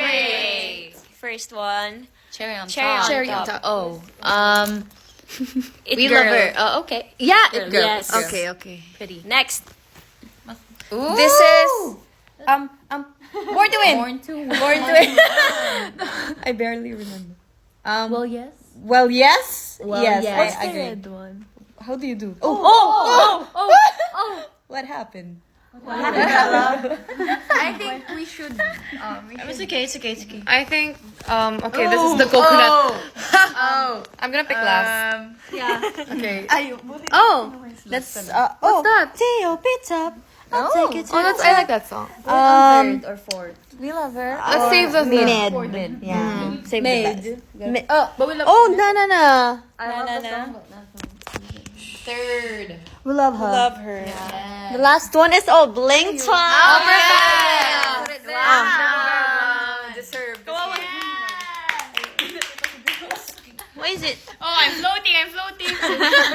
Great. First one. Cherry on Cherry top. on Cherry top. on top. Oh. It We girl. love her. Oh, okay. Yeah, it girl. Yes. Okay, okay. Pretty. Next. Ooh. This is Born to Win. Born to Win. Born to Win. I barely remember. yes. Well, yes. yes. yes. I agree. one? How do you do? What happened? I think we should. It's okay. It's okay. It's okay. I think. Okay. This is the coconut. I'm gonna pick last. Yeah. Okay. Oh, Let's. what's that? Teo Pizza. I'll take it. Oh, that's I like that song. Third or fourth. We love her. Let's save the Mid. Mid. Yeah. Save the best. But we love. Oh, no. I love Na, the na, song, but not the Third. We love her. Love her. The last one is Bling Time. Perfect. Deserved. What is it? Oh, I'm floating.